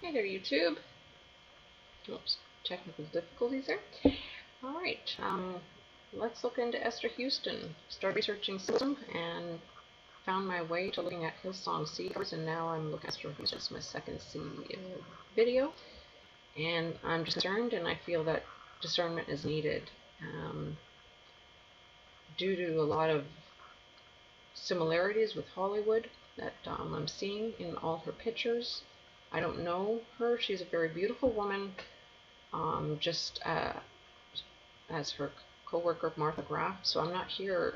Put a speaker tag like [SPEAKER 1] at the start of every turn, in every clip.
[SPEAKER 1] Hey there, YouTube. Oops, technical difficulties there. All right, let's look into Esther Houston. Started researching Symbolism and found my way to looking at Hillsong seed covers, and now I'm looking at Esther Houston. It's my second seed video, and I'm concerned, and I feel that discernment is needed due to a lot of similarities with Hollywood that I'm seeing in all her pictures. I don't know her. She's a very beautiful woman, just as her co-worker Martha Graeff. So I'm not here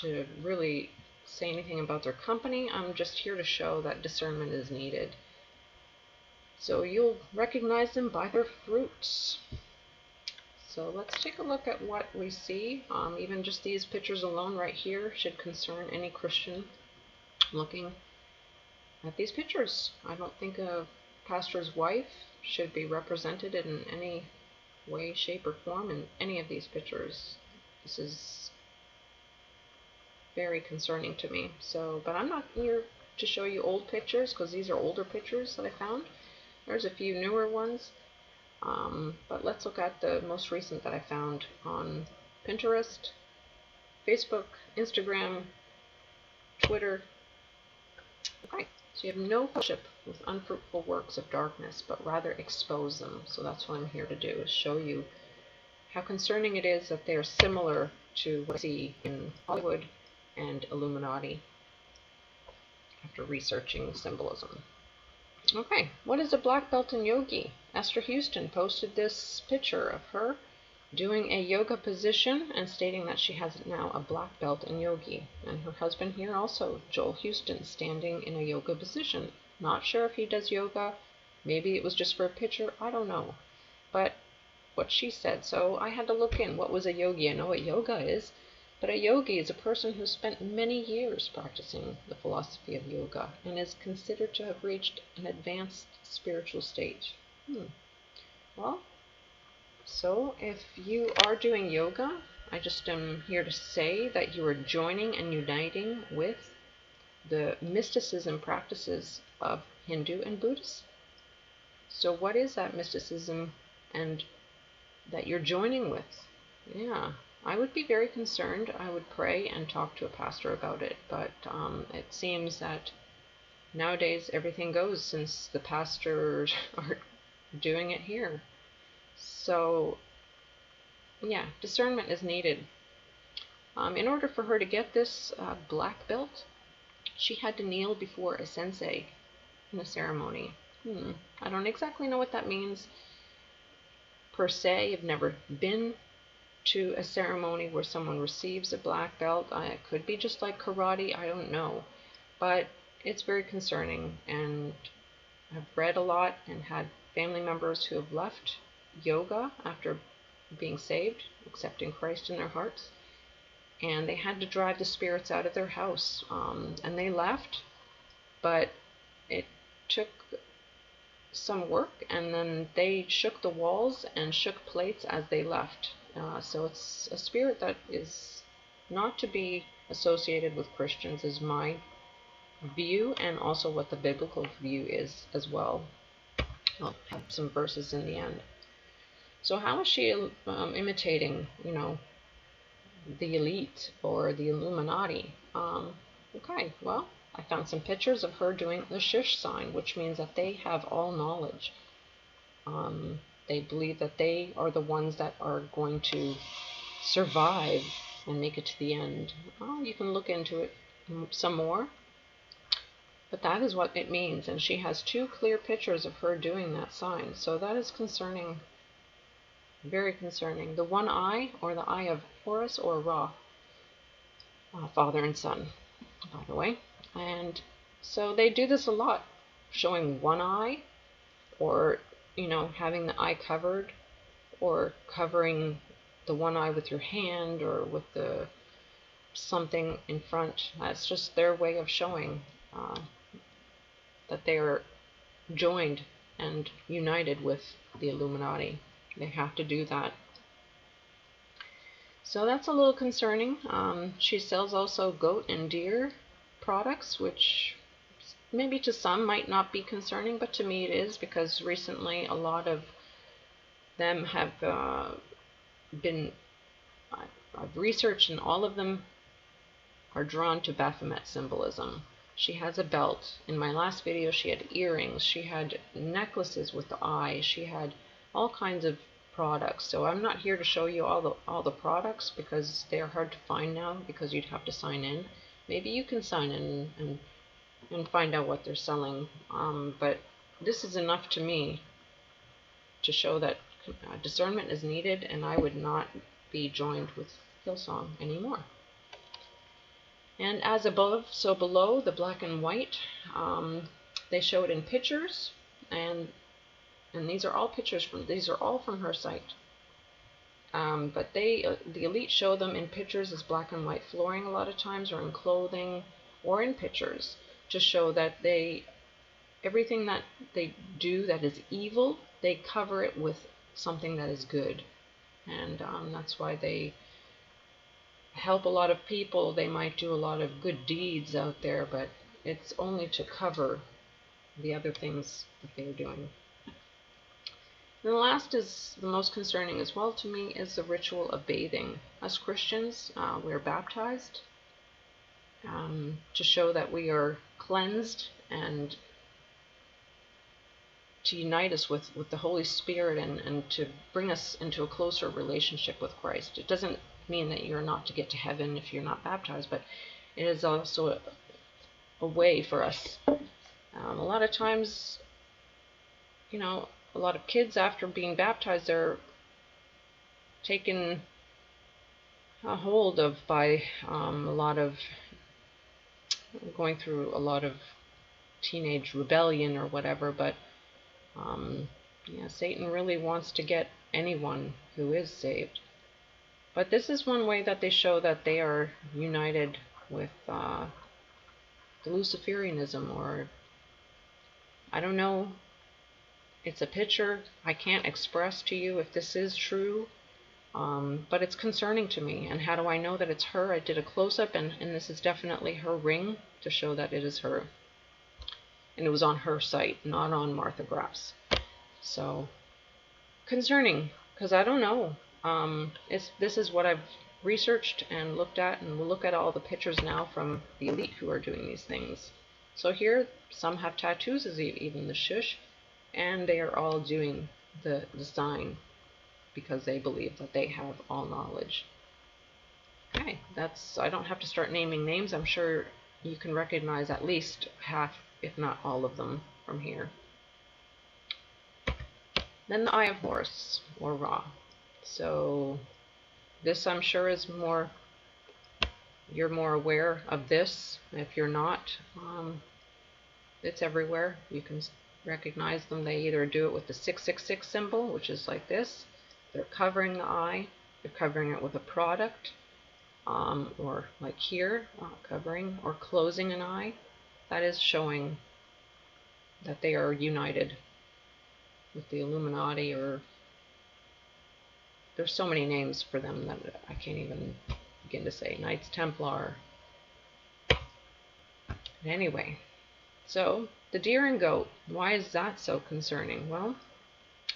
[SPEAKER 1] to really say anything about their company. I'm just here to show that discernment is needed. So you'll recognize them by their fruits. So let's take a look at what we see. Even just these pictures alone right here should concern any Christian looking at these pictures. I don't think a pastor's wife should be represented in any way, shape, or form in any of these pictures. This is very concerning to me. So, but I'm not here to show you old pictures, because these are older pictures that I found. There's a few newer ones, but let's look at the most recent that I found on Pinterest, Facebook, Instagram, Twitter. Okay, so you have no fellowship with unfruitful works of darkness, but rather expose them. So that's what I'm here to do, is show you how concerning it is that they are similar to what I see in Hollywood and Illuminati after researching symbolism. Okay, what is a black belt in yogi? Esther Houston posted this picture of her doing a yoga position and stating that she has now a black belt in yogi. And her husband here also, Joel Houston, standing in a yoga position. Not sure if he does yoga. Maybe it was just for a picture. I don't know. But what she said. So I had to look in. What was a yogi? I know what yoga is. But a yogi is a person who spent many years practicing the philosophy of yoga and is considered to have reached an advanced spiritual stage. Well, so if you are doing yoga, I just am here to say that you are joining and uniting with the mysticism practices of Hindu and Buddhists. So what is that mysticism and that you're joining with? Yeah, I would be very concerned. I would pray and talk to a pastor about it, but it seems that nowadays everything goes, since the pastors are doing it here. So yeah, discernment is needed. In order for her to get this black belt, she had to kneel before a sensei in a ceremony. I don't exactly know what that means per se. I've never been to a ceremony where someone receives a black belt. It could be just like karate, I don't know. But it's very concerning, and I've read a lot and had family members who have left yoga after being saved, accepting Christ in their hearts, and they had to drive the spirits out of their house, and they left, but it took some work, and then they shook the walls and shook plates as they left. So it's a spirit that is not to be associated with Christians, is my view, and also what the biblical view is as well. I'll have some verses in the end. So how is she imitating, the elite or the Illuminati? Okay, well, I found some pictures of her doing the shish sign, which means that they have all knowledge. They believe that they are the ones that are going to survive and make it to the end. You can look into it some more, but that is what it means. And she has two clear pictures of her doing that sign. So that is concerning, very concerning. The one eye, or the eye of Horus or Ra, father and son, by the way. And so they do this a lot, showing one eye, or having the eye covered, or covering the one eye with your hand or with the something in front. That's just their way of showing that they are joined and united with the Illuminati. They have to do that. So that's a little concerning. She sells also goat and deer products, which maybe to some might not be concerning, but to me it is, because recently a lot of them have I've researched, and all of them are drawn to Baphomet symbolism. She has a belt. In my last video, she had earrings. She had necklaces with the eye. She had all kinds of products. So I'm not here to show you all the products, because they are hard to find now, because you'd have to sign in. Maybe you can sign in and find out what they're selling. But this is enough to me to show that discernment is needed, and I would not be joined with Hillsong anymore. And as above, so below, the black and white, they show it in pictures, and these are all pictures these are all from her site. But the elite show them in pictures as black and white flooring a lot of times, or in clothing, or in pictures, to show that everything that they do that is evil, they cover it with something that is good. And that's why they help a lot of people. They might do a lot of good deeds out there, but it's only to cover the other things that they're doing. And the last is the most concerning as well to me, is the ritual of bathing. Us Christians, we're baptized to show that we are cleansed, and to unite us with the Holy Spirit, and to bring us into a closer relationship with Christ. It doesn't mean that you're not to get to heaven if you're not baptized, but it is also a way for us. A lot of times, you know, a lot of kids, after being baptized, they're taken a hold of by a lot of, going through a lot of teenage rebellion or whatever. But yeah, Satan really wants to get anyone who is saved. But this is one way that they show that they are united with the Luciferianism, or I don't know. It's a picture. I can't express to you if this is true, but it's concerning to me. And how do I know that it's her? I did a close-up, and this is definitely her ring, to show that it is her. And it was on her site, not on Martha Graeff's. So, concerning, because I don't know. This is what I've researched and looked at, and we'll look at all the pictures now from the elite who are doing these things. So here, some have tattoos, as even the shush, and they are all doing the sign because they believe that they have all knowledge. Okay, I don't have to start naming names. I'm sure you can recognize at least half, if not all of them, from here. Then the Eye of Horus, or Ra. So this, I'm sure, is more, you're more aware of this. If you're not, it's everywhere. You can recognize them. They either do it with the 666 symbol, which is like this. They're covering the eye. They're covering it with a product, or like here, covering or closing an eye. That is showing that they are united with the Illuminati, or there's so many names for them that I can't even begin to say. Knights Templar. Anyway, so the deer and goat, why is that so concerning? Well,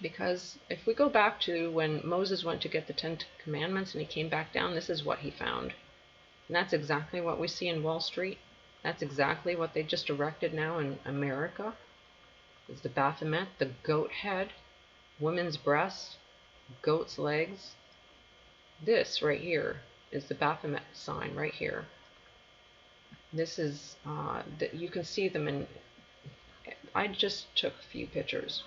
[SPEAKER 1] because if we go back to when Moses went to get the 10 Commandments and he came back down, this is what he found. And that's exactly what we see in Wall Street. That's exactly what they just erected now in America. Is the Baphomet, the goat head, women's breasts, goat's legs. This right here is the Baphomet sign right here. This is, you can see them in, I just took a few pictures.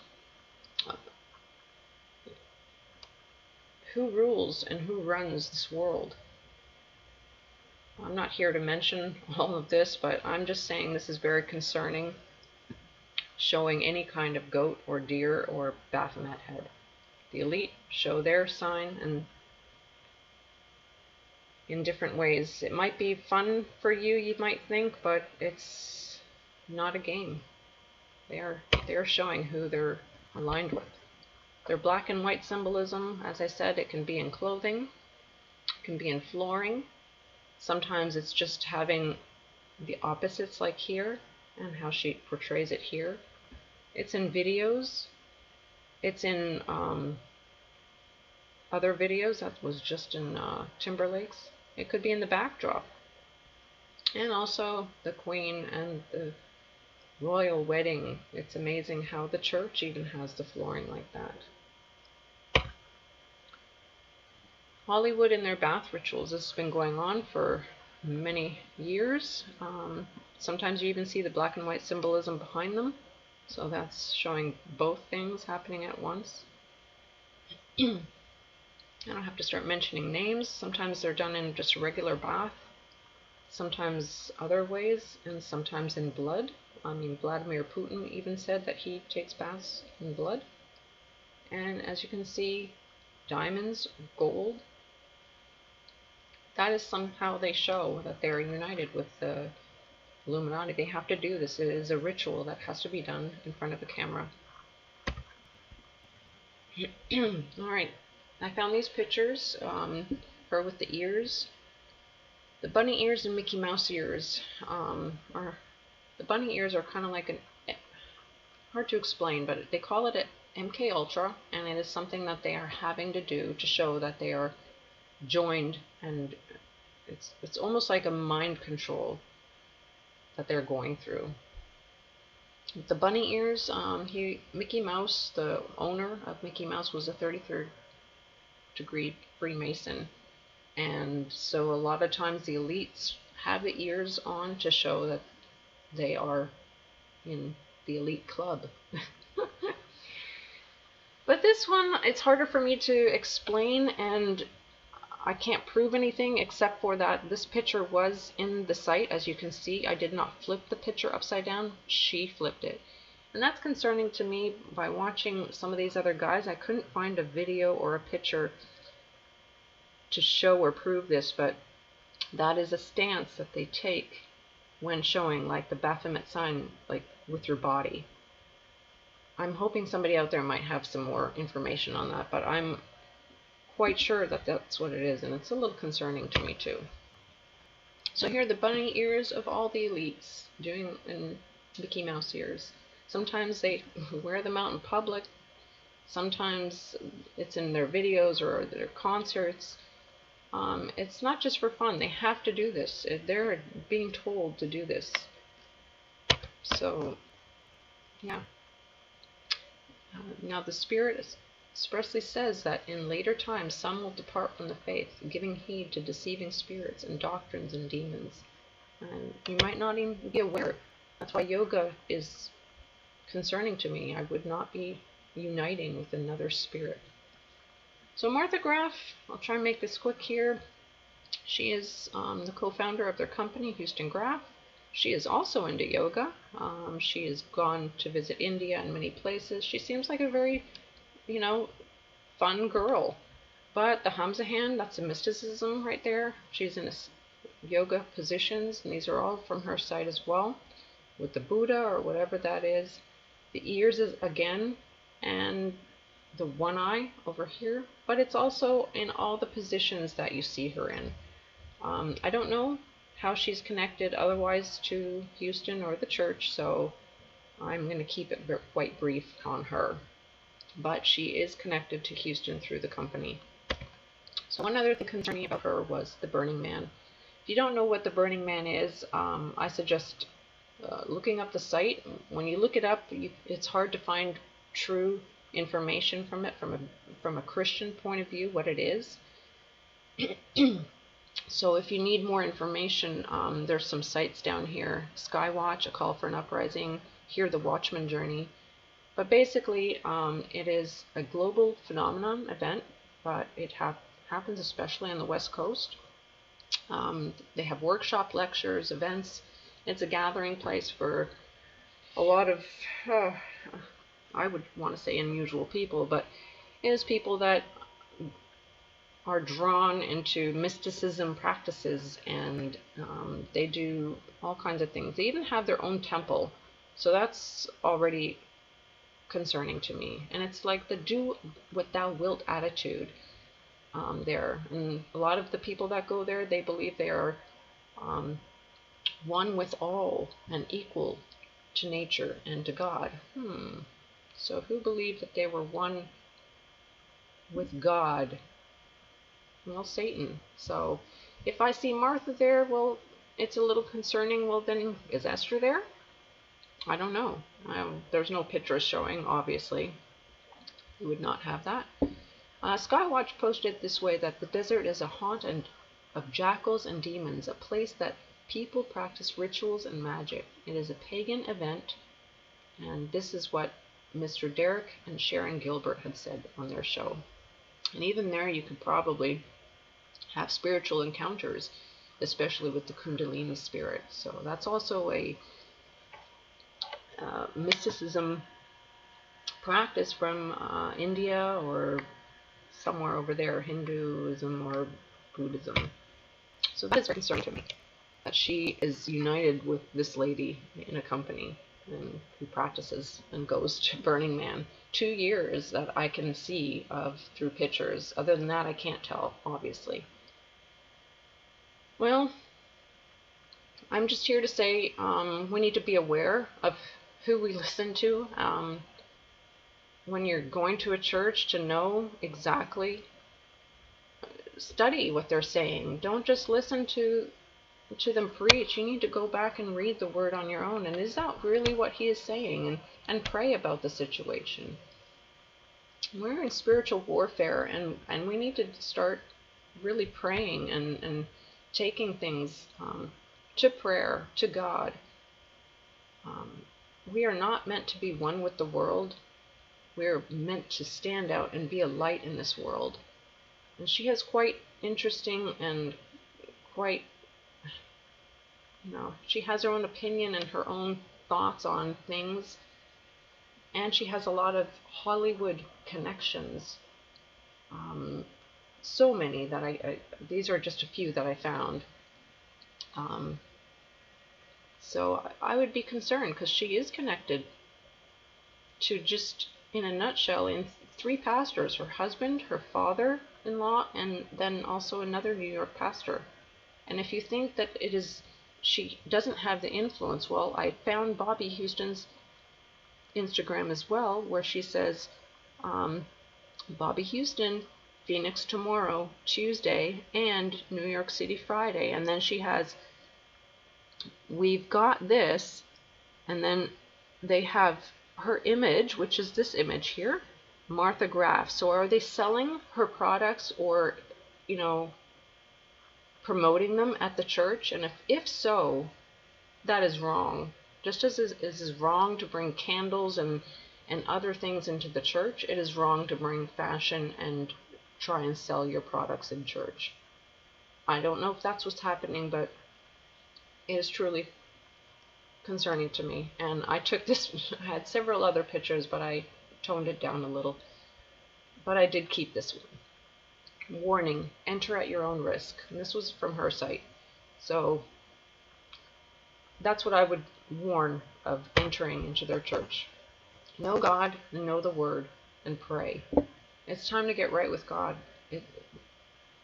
[SPEAKER 1] Who rules and who runs this world? I'm not here to mention all of this, but I'm just saying this is very concerning, showing any kind of goat or deer or Baphomet head. The elite show their sign, and in different ways. It might be fun for you, you might think, but it's not a game. They're showing who they're aligned with. Their black and white symbolism, as I said, it can be in clothing, it can be in flooring. Sometimes it's just having the opposites, like here, and how she portrays it here. It's in videos. It's in other videos. That was just in Timberlake's. It could be in the backdrop. And also the Queen and the royal wedding. It's amazing how the church even has the flooring like that. Hollywood and their bath rituals. This has been going on for many years. Sometimes you even see the black and white symbolism behind them. So that's showing both things happening at once. I don't have to start mentioning names. Sometimes they're done in just a regular bath, sometimes other ways, and sometimes in blood. I mean, Vladimir Putin even said that he takes baths in blood. And as you can see, diamonds, gold. That is somehow they show that they're united with the Illuminati. They have to do this. It is a ritual that has to be done in front of a camera. Alright, I found these pictures. Her with the ears. The bunny ears and Mickey Mouse ears. The bunny ears are kind of like hard to explain, but they call it a MK Ultra, and it is something that they are having to do to show that they are joined, and it's almost like a mind control that they're going through. With the bunny ears, Mickey Mouse, the owner of Mickey Mouse, was a 33rd degree Freemason, and so a lot of times the elites have the ears on to show that they are in the elite club. But this one, it's harder for me to explain, and I can't prove anything except for that this picture was in the site. As you can see, I did not flip the picture upside down. She flipped it. And that's concerning to me. By watching some of these other guys, I couldn't find a video or a picture to show or prove this, but that is a stance that they take when showing, like the Baphomet sign, like with your body. I'm hoping somebody out there might have some more information on that, but I'm quite sure that that's what it is, and it's a little concerning to me too. So here are the bunny ears of all the elites doing in Mickey Mouse ears. Sometimes they wear them out in public, sometimes it's in their videos or their concerts. It's not just for fun. They have to do this. They're being told to do this. So yeah. Now the Spirit expressly says that in later times some will depart from the faith, giving heed to deceiving spirits and doctrines and demons. And you might not even be aware. That's why yoga is concerning to me. I would not be uniting with another spirit. So Martha Graeff, I'll try and make this quick here. She is the co-founder of their company, Houston Graeff. She is also into yoga. She has gone to visit India and many places. She seems like a very, fun girl. But the Hamza hand, that's a mysticism right there. She's in yoga positions, and these are all from her side as well, with the Buddha or whatever that is. The ears is again, and the one eye over here, but it's also in all the positions that you see her in. I don't know how she's connected otherwise to Houston or the church, so I'm going to keep it quite brief on her. But she is connected to Houston through the company. So one other thing concerning about her was the Burning Man. If you don't know what the Burning Man is, I suggest looking up the site. When you look it up, it's hard to find true information from it from a Christian point of view, what it is. So if you need more information, there's some sites down here. Skywatch, A Call for an Uprising, Hear the Watchman Journey. But basically, it is a global phenomenon event, but it happens especially on the West Coast. They have workshop lectures, events. It's a gathering place for a lot of, I would want to say unusual people, but it is people that are drawn into mysticism practices, and they do all kinds of things. They even have their own temple, so that's already concerning to me. And it's like the do what thou wilt attitude there. And a lot of the people that go there, they believe they are one with all and equal to nature and to God. So who believed that they were one with God? Well, Satan. So if I see Martha there, well, it's a little concerning. Well, then is Esther there? I don't know. There's no pictures showing, obviously. You would not have that. Skywatch posted it this way, that the desert is a haunt of jackals and demons, a place that people practice rituals and magic. It is a pagan event, and this is what Mr. Derek and Sharon Gilbert had said on their show. And even there you could probably have spiritual encounters, especially with the Kundalini spirit. So that's also a mysticism practice from India or somewhere over there, Hinduism or Buddhism. So that is very concerning to me, that she is united with this lady in a company and who practices and goes to Burning Man. 2 years that I can see of through pictures. Other than that, I can't tell, obviously. Well, I'm just here to say we need to be aware of who we listen to. When you're going to a church, to know exactly, study what they're saying. Don't just listen to them preach. You need to go back and read the word on your own. And is that really what he is saying? And pray about the situation. We're in spiritual warfare, and we need to start really praying and taking things to prayer, to God. We are not meant to be one with the world. We're meant to stand out and be a light in this world. And she has quite interesting and quite, she has her own opinion and her own thoughts on things. And she has a lot of Hollywood connections. So many that these are just a few that I found. So I would be concerned, because she is connected to, just in a nutshell, in 3 pastors: her husband, her father-in-law, and then also another New York pastor. And if you think that she doesn't have the influence, well, I found Bobby Houston's Instagram as well, where she says, Bobby Houston, Phoenix tomorrow, Tuesday, and New York City Friday. And then she has, we've got this, and then they have her image, which is this image here, Martha Graeff. So are they selling her products, or, promoting them at the church? And if so, that is wrong. Just as it is wrong to bring candles and other things into the church, it is wrong to bring fashion and try and sell your products in church. I don't know if that's what's happening, but it is truly concerning to me. And I took this, I had several other pictures, but I toned it down a little. But I did keep this one. Warning, enter at your own risk. And this was from her site. So that's what I would warn of entering into their church. Know God, know the word, and pray. It's time to get right with God.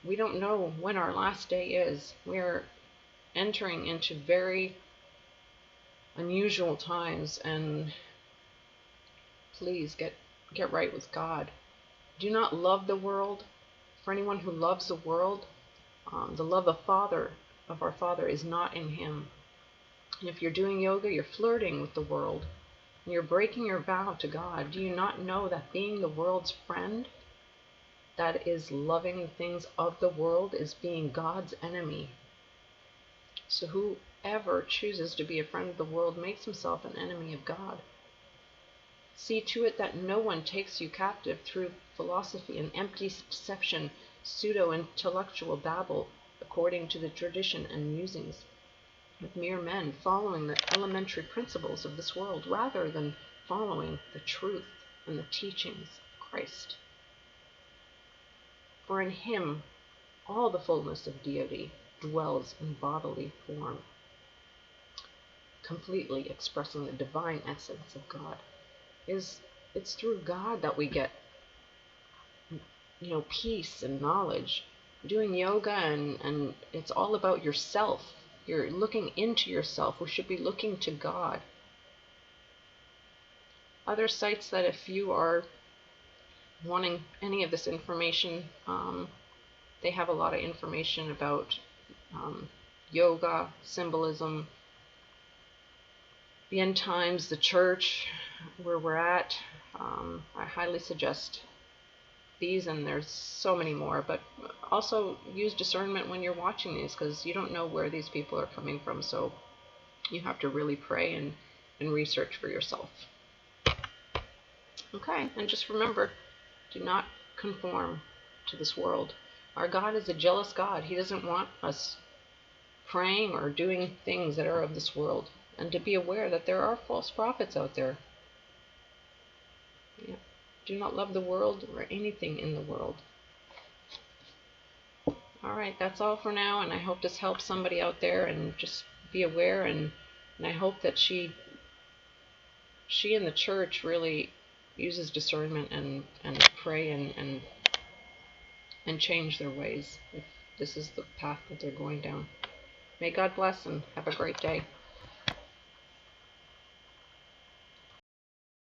[SPEAKER 1] We don't know when our last day is. We're entering into very unusual times, and please get right with God. Do not love the world. For anyone who loves the world, the love of our Father is not in him. And if you're doing yoga, you're flirting with the world. And you're breaking your vow to God. Do you not know that being the world's friend, that is loving the things of the world, is being God's enemy? So whoever chooses to be a friend of the world makes himself an enemy of God. See to it that no one takes you captive through philosophy and empty deception, pseudo-intellectual babble, according to the tradition and musings of mere men, following the elementary principles of this world, rather than following the truth and the teachings of Christ. For in him all the fullness of deity dwells in bodily form, completely expressing the divine essence of God. It's through God that we get, peace and knowledge. Doing yoga, and it's all about yourself. You're looking into yourself. We should be looking to God. other sites that if you are wanting any of this information, they have a lot of information about yoga, symbolism, the end times, the church, where we're at. I highly suggest these, and there's so many more, but also use discernment when you're watching these, because you don't know where these people are coming from, so you have to really pray and research for yourself. Okay, and just remember, do not conform to this world. Our God is a jealous God. He doesn't want us praying or doing things that are of this world, and to be aware that there are false prophets out there. Yeah. Do not love the world or anything in the world. Alright, that's all for now, and I hope this helps somebody out there, and just be aware, and I hope that she in the church really uses discernment and pray and change their ways if this is the path that they're going down. May God bless and have a great day.